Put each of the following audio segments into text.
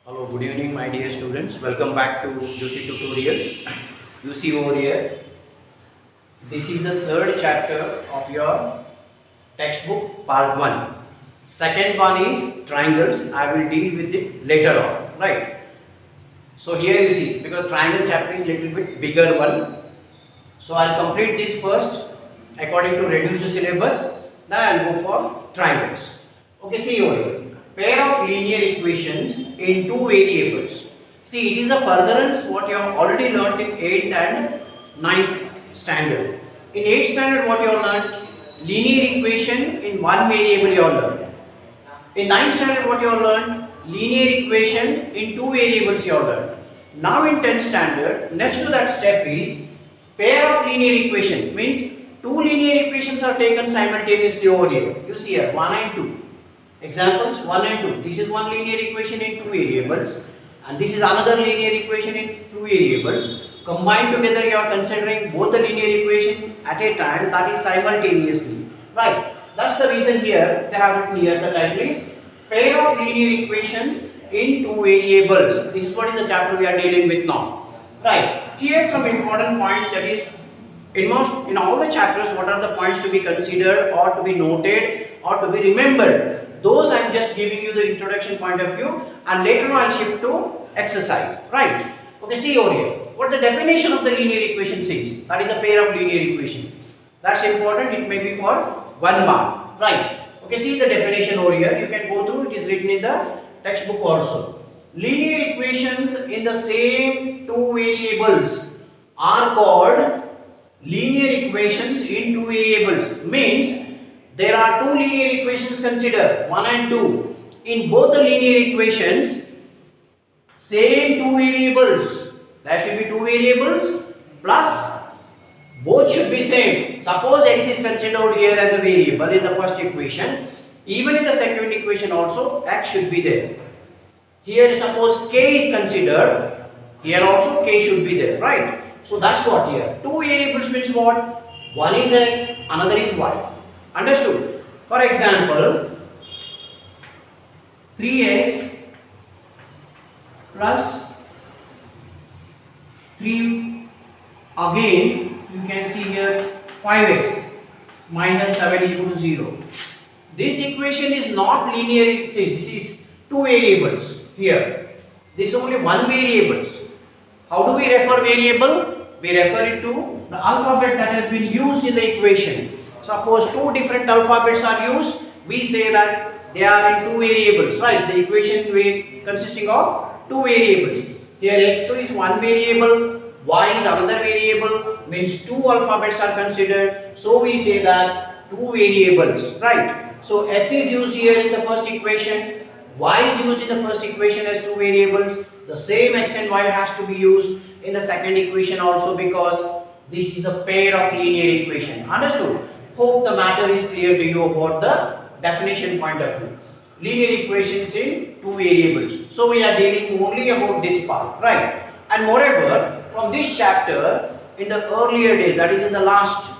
Hello, good evening my dear students. Welcome back to Joshi Tutorials. You see over here, this is the third chapter of your textbook part 1. Second one is triangles. I will deal with it later on, right? So here you see, because triangle chapter is little bit bigger one. So I'll complete this first according to reduced syllabus. Then I'll go for triangles. Okay, see over here. Pair of linear equations in two variables. See, it is a furtherance what you have already learnt in 8th and 9th standard. In 8th standard, what you have learnt? Linear equation in one variable you have learnt. In 9th standard, what you have learnt? Linear equation in two variables you have learnt. Now in 10th standard, next to that step is pair of linear equation. Means two linear equations are taken simultaneously over here. You see here 1 and 2. Examples 1 and 2. This is one linear equation in two variables and this is another linear equation in two variables. Combined together you are considering both the linear equation at a time, that is simultaneously. Right. That's the reason here they have written here the title is pair of linear equations in two variables. This is what is the chapter we are dealing with now. Right. Here some important points, that is in all the chapters what are the points to be considered or to be noted or to be remembered. Those I am just giving you the introduction point of view and later on I will shift to exercise. Right. Okay, see over here. What the definition of the linear equation says. That is a pair of linear equation. That's important. It may be for 1 mark. Right. Okay, see the definition over here. You can go through. It is written in the textbook also. Linear equations in the same two variables are called linear equations in two variables. Means there are two linear equations considered, 1 and 2. In both the linear equations, same two variables. There should be two variables plus both should be same. Suppose x is considered here as a variable in the first equation. Even in the second equation also x should be there. Here suppose k is considered. Here also k should be there. Right. So that's what here. Two variables means what? One is x, another is y. Understood? For example, 3x plus 3 again you can see here 5x minus 7 equal to 0. This equation is not linear. See, this is two variables here. This is only one variable. How do we refer variable? We refer it to the alphabet that has been used in the equation. Suppose two different alphabets are used, we say that they are in two variables, right? The equation consisting of two variables. Here x is one variable, y is another variable, means two alphabets are considered. So we say that two variables, right? So x is used here in the first equation, y is used in the first equation as two variables. The same x and y has to be used in the second equation also because this is a pair of linear equation. Understood? Hope the matter is clear to you about the definition point of view. Linear equations in two variables. So we are dealing only about this part, right? And moreover, from this chapter, in the earlier days, that is in the last,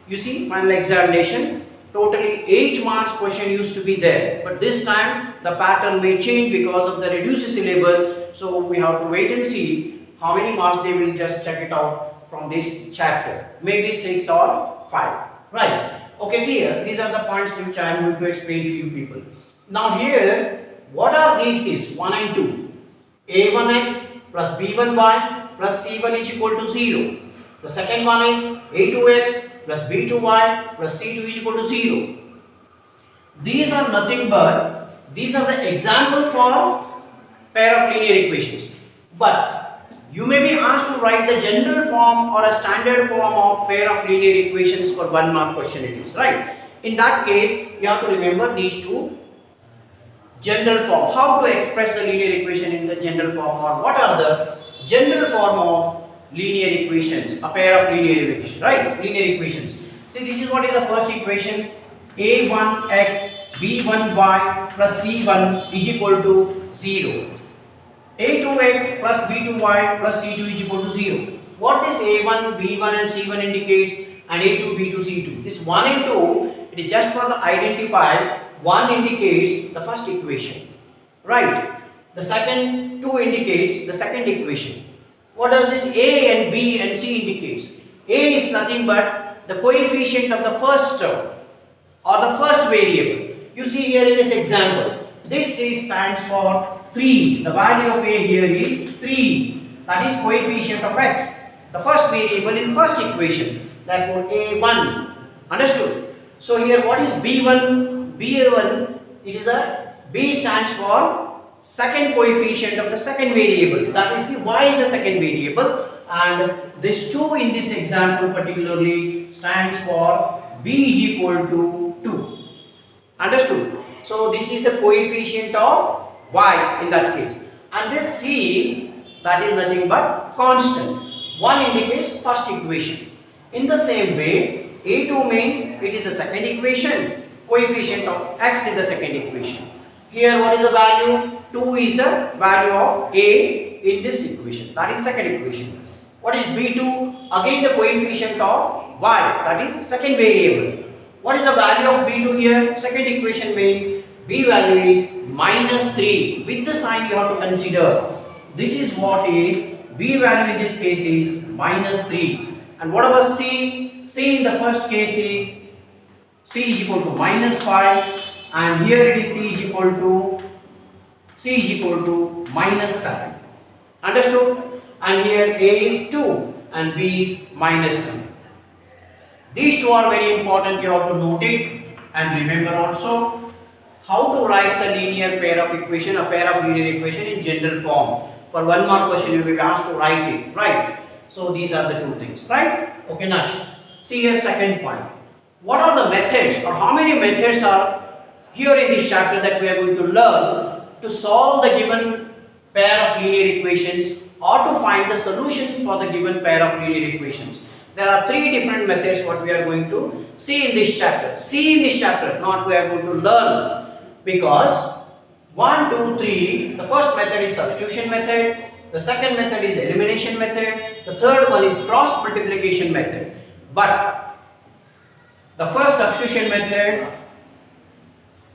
you see, final examination, totally 8 marks question used to be there. But this time, the pattern may change because of the reduced syllabus. So we have to wait and see how many marks they will just check it out from this chapter. Maybe 6 or 5. Right. Okay, see here, these are the points which I am going to explain to you people. Now here, what are these things? 1 and 2. a1x plus b1y plus c1 is equal to 0. The second one is a2x plus b2y plus c2 is equal to 0. These are nothing but, these are the example for pair of linear equations. But you may be asked to write the general form or a standard form of pair of linear equations for 1 mark question it is, right? In that case, you have to remember these two general form. How to express the linear equation in the general form, or what are the general form of linear equations, a pair of linear equations, right? Linear equations. See, this is what is the first equation. a1x b1y plus c1 is equal to 0. a2x plus b2y plus c2 is equal to 0. What this a1, b1 and c1 indicates and a2, b2, c2. This 1 and 2, it is just for the identify. 1 indicates the first equation, right? The second 2 indicates the second equation. What does this A and B and C indicates? A is nothing but the coefficient of the first term or the first variable. You see here in this example, this stands for 3. The value of A here is 3. That is coefficient of x, the first variable in first equation. Therefore A1. Understood? So here what is B1? B1, it is a B stands for second coefficient of the second variable. That is y is the second variable, and this 2 in this example particularly stands for B is equal to 2. Understood? So this is the coefficient of y in that case, and this C, that is nothing but constant. 1 indicates first equation. In the same way, A2 means it is the second equation, coefficient of x is the second equation. Here what is the value? 2 is the value of A in this equation, that is second equation. What is B2? Again the coefficient of y, that is second variable. What is the value of B2 here? Second equation means B value is -3. With the sign you have to consider. This is what is B value in this case is -3. And what about C? C in the first case is C is equal to -5, and here it is C is equal to -7. Understood? And here A is 2 and B is -2. These two are very important. You have to note it and remember also how to write the linear pair of equation, a pair of linear equation in general form. For one more question you will be asked to write it, right? So these are the two things, right? Okay, next. See here second point. What are the methods, or how many methods are here in this chapter that we are going to learn to solve the given pair of linear equations or to find the solutions for the given pair of linear equations? There are 3 different methods what we are going to see in this chapter. See in this chapter, not we are going to learn, because 1, 2, 3, the first method is substitution method, the second method is elimination method, the third one is cross multiplication method. But the first substitution method,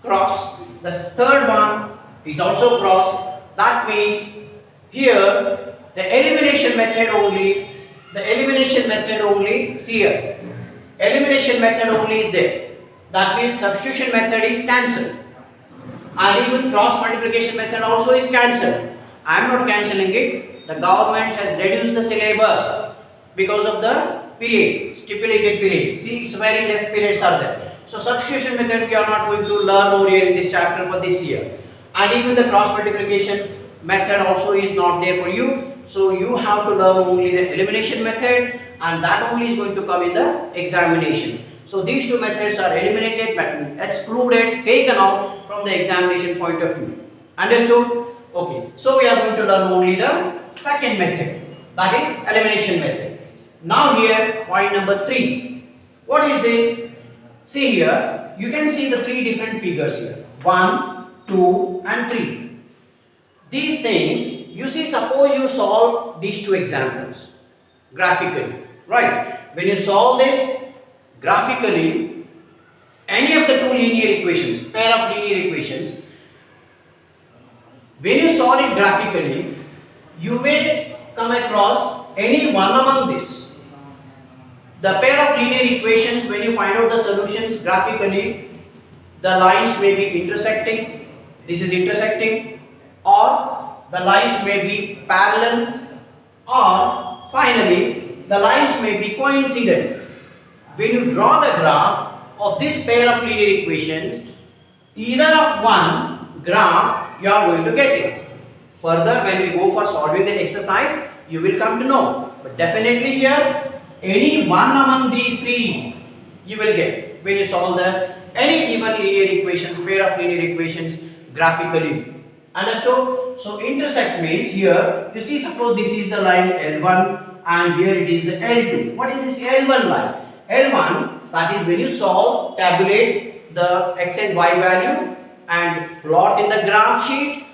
cross, the third one is also cross. That means here the elimination method only, see here, elimination method only is there. That means substitution method is cancelled, and even cross multiplication method also is cancelled. I am not cancelling it. The government has reduced the syllabus because of the period, stipulated period. See, it's very less periods are there. So substitution method we are not going to learn over here in this chapter for this year. And even the cross multiplication method also is not there for you. So you have to learn only the elimination method, and that only is going to come in the examination. So these two methods are eliminated, excluded, taken out from the examination point of view. Understood? Okay. So we are going to learn only the second method, that is elimination method. Now here point number 3. What is this? See here, you can see the 3 different figures here. 1, 2 and 3. These things, you see, suppose you solve these 2 examples graphically, right? When you solve this graphically, any of the 2 linear equations, pair of linear equations, when you solve it graphically, you may come across any one among this. The pair of linear equations, when you find out the solutions graphically, the lines may be intersecting, this is intersecting, or the lines may be parallel, or finally the lines may be coincident. When you draw the graph of this pair of linear equations, either of one graph you are going to get it. Further, when we go for solving the exercise, you will come to know. But definitely here, any one among these 3 you will get when you solve the any given linear equations, pair of linear equations graphically. Understood? So intersect means here, you see, suppose this is the line L1 and here it is the L2. What is this L1 line? L1, that is when you solve, tabulate the x and y value and plot in the graph sheet,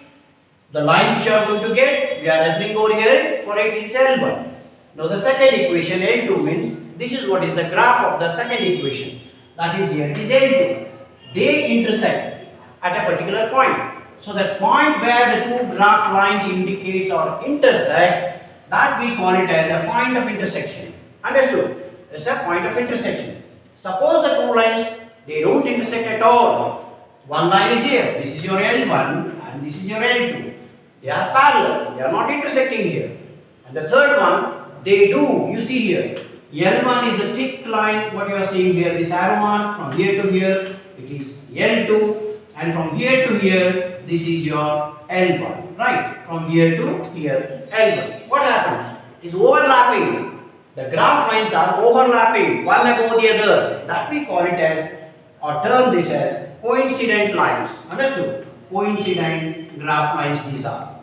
the line which you are going to get, we are referring over here, for it is L1. Now the second equation L2 means this is what is the graph of the second equation, that is here it is L2. They intersect at a particular point. So the point where the two graph lines indicates or intersect, that we call it as a point of intersection. Understood? It's a point of intersection. Suppose the two lines, they don't intersect at all. One line is here, this is your L1 and this is your L2. They are parallel, they are not intersecting here. And the third one, they do, you see here. L1 is a thick line, what you are seeing here, this arrow mark from here to here, it is L2, and from here to here, this is your L1, right? From here to here, L1. What happened? It is overlapping. The graph lines are overlapping, one above the other. That we call it as, or term this as, coincident lines. Understood? Coincident graph lines these are.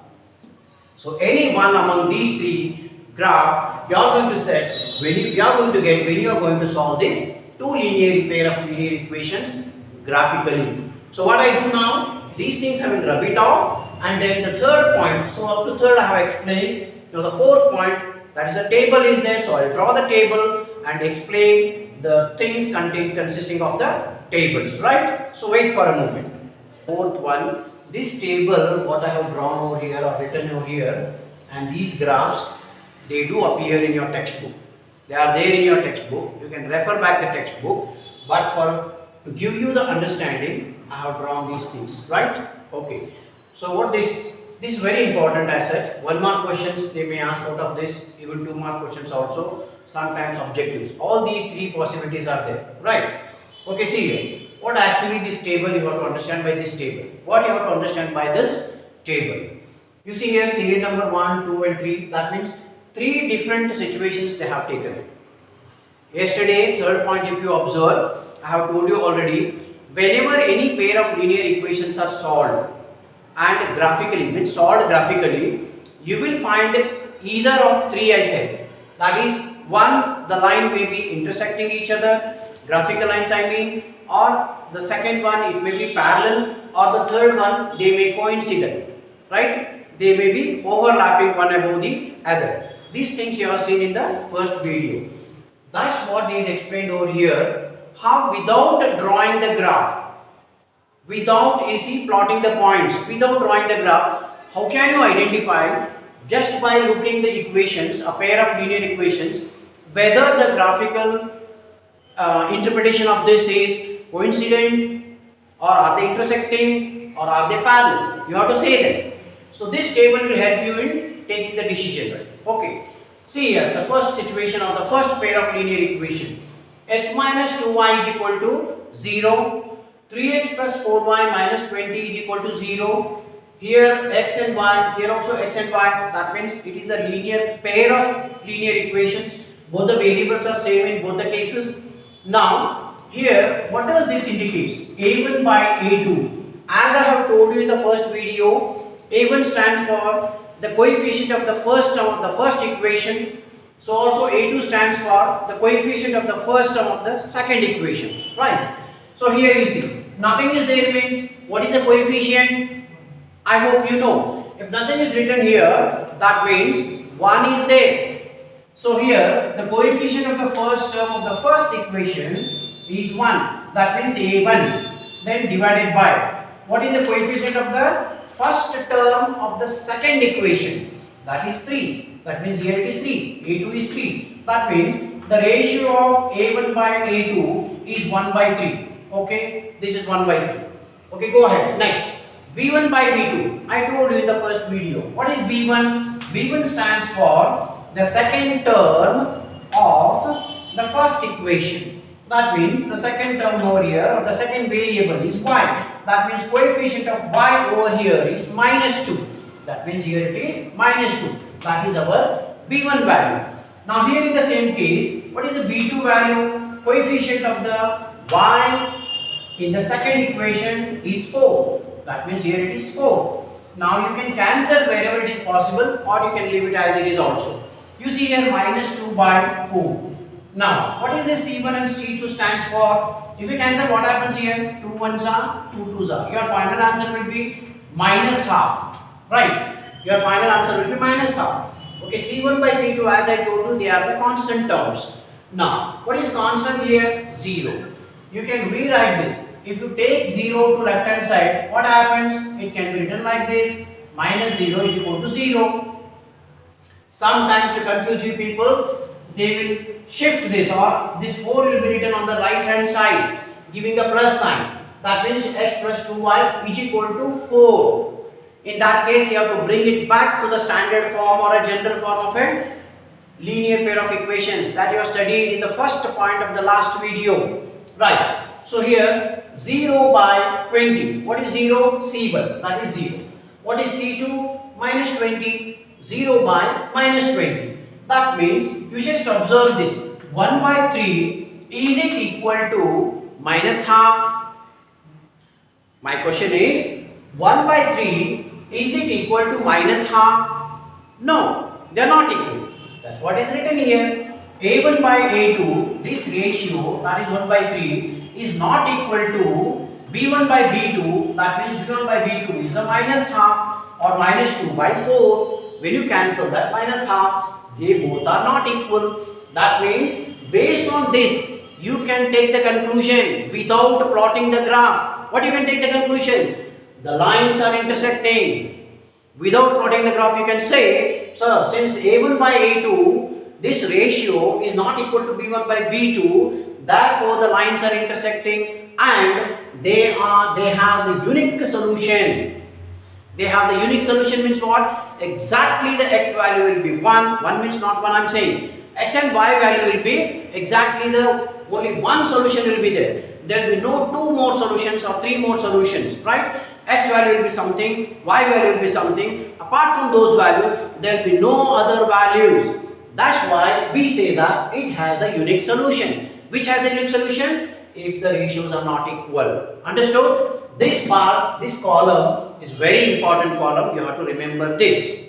So any one among these three graph, you are going to set, when you are going to get, when you are going to solve this two linear pair of linear equations graphically. So what I do now, these things I will rub it off, and then the third point, so up to third I have explained. Now the fourth point, that is a table is there, so I will draw the table and explain the things consisting of the tables, right? So wait for a moment. Fourth one, this table what I have drawn over here or written over here, and these graphs, they do appear in your textbook. They are there in your textbook. You can refer back the textbook, but to give you the understanding, I have drawn these things, right? Okay. So what this is very important as such. 1 mark questions they may ask out of this, even 2 mark questions also, sometimes objectives. All these three possibilities are there, right? Okay, see here. What actually this table you have to understand by this table? What you have to understand by this table? You see here serial number 1, 2 and 3. That means 3 different situations they have taken. Yesterday, third point, if you observe, I have told you already, whenever any pair of linear equations are solved and graphically, means solved graphically, you will find either of 3 I said. That is, one, the line may be intersecting each other, graphical lines I mean, or the second one it may be parallel, or the third one they may coincide, right? They may be overlapping one above the other. These things you have seen in the first video. That's what is explained over here, how without drawing the graph, without plotting the points, without drawing the graph, how can you identify just by looking the equations, a pair of linear equations, whether the graphical interpretation of this is coincident, or are they intersecting, or are they parallel? You have to say that. So this table will help you in taking the decision. Okay. See here, the first situation of the first pair of linear equation. X minus 2y is equal to 0. 3x plus 4y minus 20 is equal to 0. Here x and y, here also x and y. That means it is the linear pair of linear equations. Both the variables are same in both the cases. Now, here, what does this indicate? A1 by A2. As I have told you in the first video, A1 stands for the coefficient of the first term of the first equation. So also A2 stands for the coefficient of the first term of the second equation, right? So here you see, nothing is there means, what is the coefficient? I hope you know. If nothing is written here, that means 1 is there. So here, the coefficient of the first term of the first equation is 1. That means A1. Then divided by, what is the coefficient of the first term of the second equation? That is 3. That means here it is 3. A2 is 3. That means the ratio of A1 by A2 is 1 by 3. Okay, this is 1 by 3. Okay, go ahead. Next, B1 by B2. I told you in the first video. What is B1? B1 stands for the second term of the first equation. That means the second term over here, or the second variable is y. That means coefficient of y over here is minus 2. That means here it is minus 2. That is our B1 value. Now here in the same case, what is the B2 value? Coefficient of the y in the second equation is 4. That means here it is 4. Now you can cancel wherever it is possible, or you can leave it as it is also. You see here minus 2 by 4. Now what is this C1 and C2 stands for? If you cancel, what happens here? 2 1s are, 2 2s are. Your final answer will be minus half. Right? Your final answer will be minus half. Okay, C1 by C2, as I told you, they are the constant terms. Now, what is constant here? 0. You can rewrite this. if you take 0 to left hand side, what happens? It can be written like this: minus 0 is equal to 0. Sometimes to confuse you people, they will shift this, or this 4 will be written on the right hand side, giving a plus sign. That means x plus 2y is equal to 4. In that case, you have to bring it back to the standard form or a general form of a linear pair of equations that you have studied in the first point of the last video. Right. So here 0 by 20. What is 0? C1. That is 0. What is C2? Minus 20. 0 by minus 20. That means you just observe this. 1 by 3 is it equal to minus half? My question is 1 by 3 is it equal to minus half? No, they are not equal. That's what is written here. A1 by A2, this ratio, that is 1 by 3, is not equal to B1 by B2. That means B1 by B2 is a minus half, or minus 2 by 4. When you cancel that minus half, they both are not equal. That means based on this, you can take the conclusion without plotting the graph. What you can take the conclusion? The lines are intersecting. Without plotting the graph, you can say, sir, since A1 by A2, this ratio is not equal to B1 by B2, therefore the lines are intersecting and they have the unique solution. They have the unique solution means what? Exactly the x value will be 1. 1 means not 1, I am saying. X and y value will be exactly only one solution will be there. There will be no 2 more solutions or 3 more solutions, right? X value will be something, y value will be something. Apart from those values, there will be no other values. That's why we say that it has a unique solution. Which has a unique solution? If the ratios are not equal. Understood? This part, this column is very important column. You have to remember this.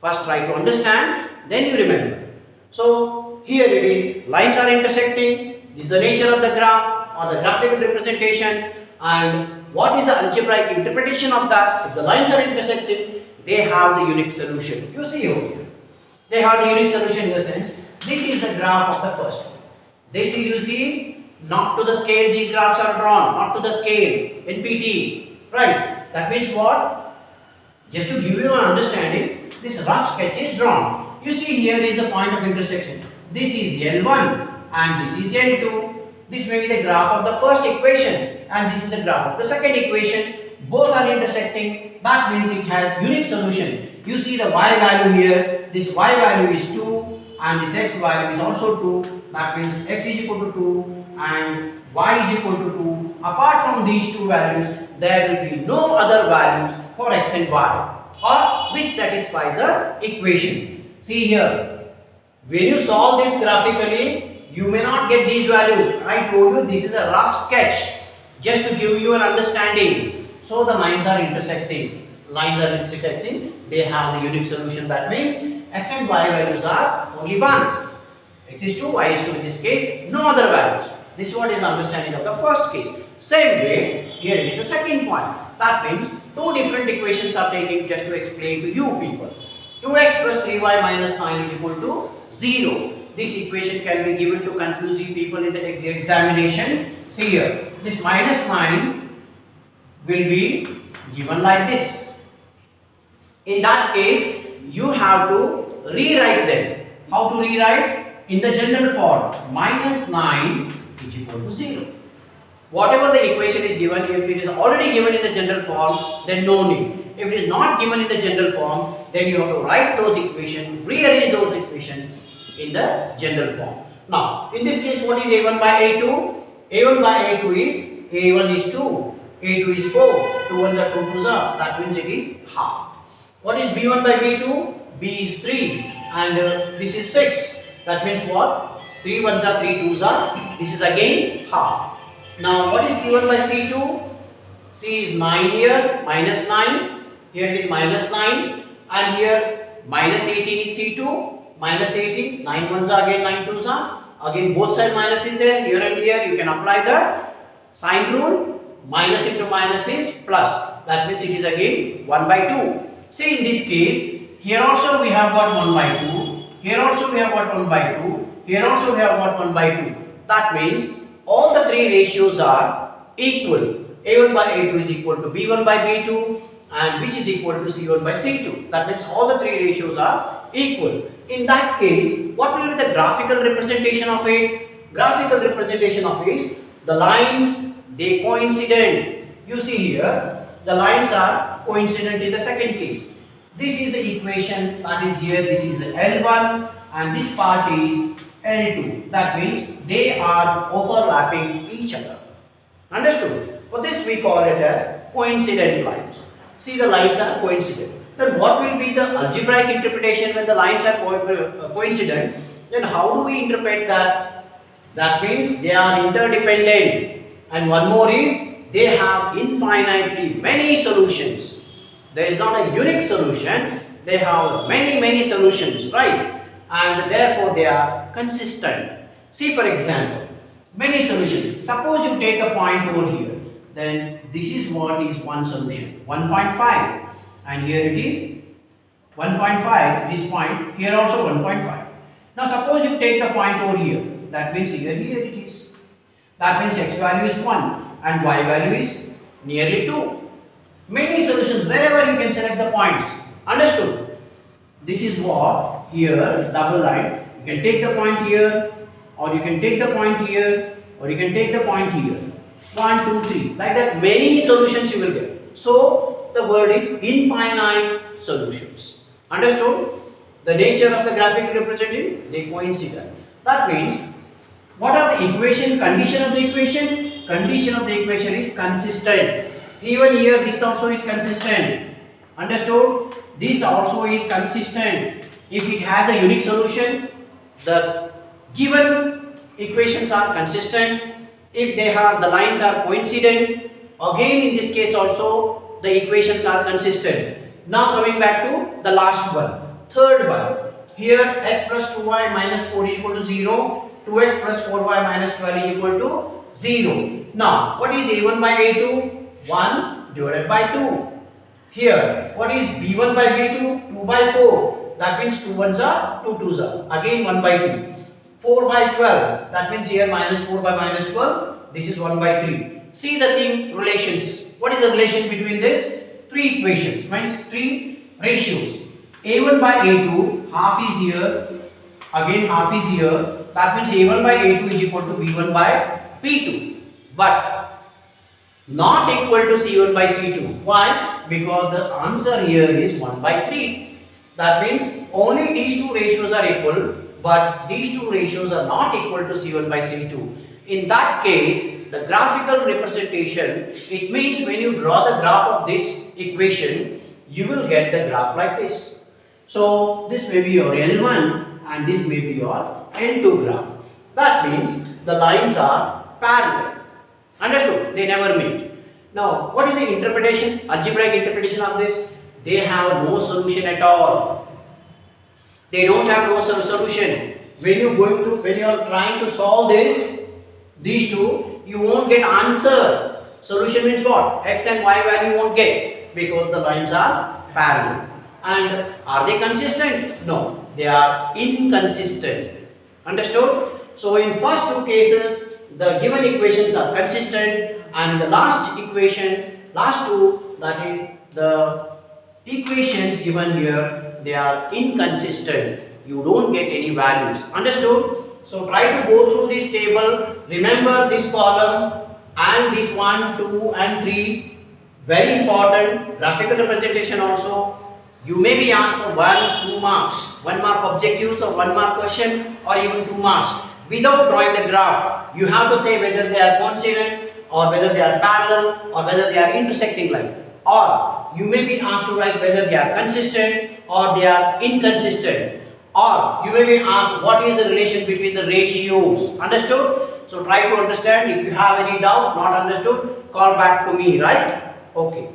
First try to understand, then you remember. So here it is, lines are intersecting. This is the nature of the graph or the graphical representation. And what is the algebraic interpretation of that? If the lines are intersecting, they have the unique solution. You see over here. They have the unique solution in the sense, this is the graph of the first one. This is, you see, not to the scale these graphs are drawn, not to the scale, NPT, right? That means what? Just to give you an understanding, this rough sketch is drawn. You see here is the point of intersection. This is L1 and this is L2. This may be the graph of the first equation and this is the graph of the second equation. Both are intersecting. That means it has unique solution. You see the y value here. This y value is 2 and this x value is also 2. That means x is equal to 2 and y is equal to 2. Apart from these two values, there will be no other values for x and y or which satisfies the equation. See here, when you solve this graphically, you may not get these values. I told you this is a rough sketch just to give you an understanding. So the lines are intersecting. Lines are intersecting. They have the unique solution. That means x and y values are only one. X is 2, y is 2 in this case. No other values. This is what is understanding of the first case. Same way, here it is the second point. That means two different equations are taken just to explain to you people. 2x plus 3y minus 9 is equal to 0. This equation can be given to confuse you people in the examination. See here, this minus 9 will be given like this. In that case, you have to rewrite them. How to rewrite? In the general form, minus 9 is equal to 0. Whatever the equation is given, if it is already given in the general form, then no need. If it is not given in the general form, then you have to write those equations, rearrange those equations in the general form. Now, in this case, what is A1 by A2? A1 by A2 is, A1 is 2, A2 is 4, 2 ones are 2 2s are, that means it is half. What is B1 by B2? B is 3 and this is 6. That means what? 3 ones are 3 2s are, this is again half. Now what is C1 by C2? C is 9 here, minus 9, here it is minus 9 and here minus 18 is C2, minus 18, 9 ones are again 9 2s are, again both side minus is there, here and here you can apply the sign rule, minus into minus is plus, that means it is again 1 by 2. See in this case, here also we have got 1 by 2, here also we have got 1 by 2, here also we have got 1 by 2. That means all the three ratios are equal. A1 by A2 is equal to B1 by B2, and which is equal to C1 by C2. That means all the three ratios are equal. In that case, what will be the graphical representation of it? Graphical representation of it is the lines, they coincident. You see here, the lines are coincident in the second case. This is the equation that is here. This is L1 and this part is L2. That means they are overlapping each other. Understood? For this we call it as coincident lines. See, the lines are coincident. Then what will be the algebraic interpretation when the lines are coincident? Then how do we interpret that? That means they are interdependent. And one more is they have infinitely many solutions. There is not a unique solution. They have many solutions, right? And therefore they are consistent. See, for example, many solutions. Suppose you take a point over here. Then this is what is one solution, 1.5, and here it is 1.5, this point, here also 1.5. Now suppose you take the point over here, that means here it is. That means x value is 1 and y value is nearly 2. Many solutions, wherever you can select the points. Understood? This is what here, double line. You can take the point here, or you can take the point here, or you can take the point here. 1, 2, 3. Like that, many solutions you will get. So the word is infinite solutions. Understood? The nature of the graphic representative, they coincide. That means, what are the equation, condition of the equation? Condition of the equation is consistent. Even here, this also is consistent. Understood? This also is consistent. If it has a unique solution, the given equations are consistent. If they have, the lines are coincident, again in this case also the equations are consistent. Now coming back to the last one, third one. Here x plus 2y minus 4 is equal to 0, 2x plus 4y minus 12 is equal to 0. Now what is a1 by a2? 1 divided by 2. Here what is b1 by b2? 2 by 4. That means 2 ones are 2 twos are. Again 1 by 2. 4 by 12, that means here minus 4 by minus 12, this is 1 by 3. See the thing, relations. What is the relation between this? 3 equations, means 3 ratios. A1 by A2, half is here, again half is here, that means A1 by A2 is equal to B1 by B2. But not equal to C1 by C2. Why? Because the answer here is 1 by 3. That means only these two ratios are equal, but these two ratios are not equal to C1 by C2. In that case, the graphical representation, it means when you draw the graph of this equation, you will get the graph like this. So this may be your L1 and this may be your L2 graph. That means the lines are parallel. Understood? They never meet. Now, what is the interpretation, algebraic interpretation of this? They have no solution at all. They don't have no solution. When you are trying to solve these two, you won't get answer. Solution means what? X and y value you won't get because the lines are parallel. And are they consistent? No, they are inconsistent. Understood? So in first two cases, the given equations are consistent, and the last equation, last two, that is the equations given here, they are inconsistent. You don't get any values. Understood? So try to go through this table. Remember this column and this 1, 2 and 3. Very important. Graphical representation also. You may be asked for 1, 2 marks. 1 mark objectives or 1 mark question or even 2 marks. Without drawing the graph, you have to say whether they are coincident or whether they are parallel or whether they are intersecting line. Or you may be asked to write whether they are consistent or they are inconsistent. Or you may be asked what is the relation between the ratios. Understood? So try to understand. If you have any doubt, not understood, call back to me, right? Okay.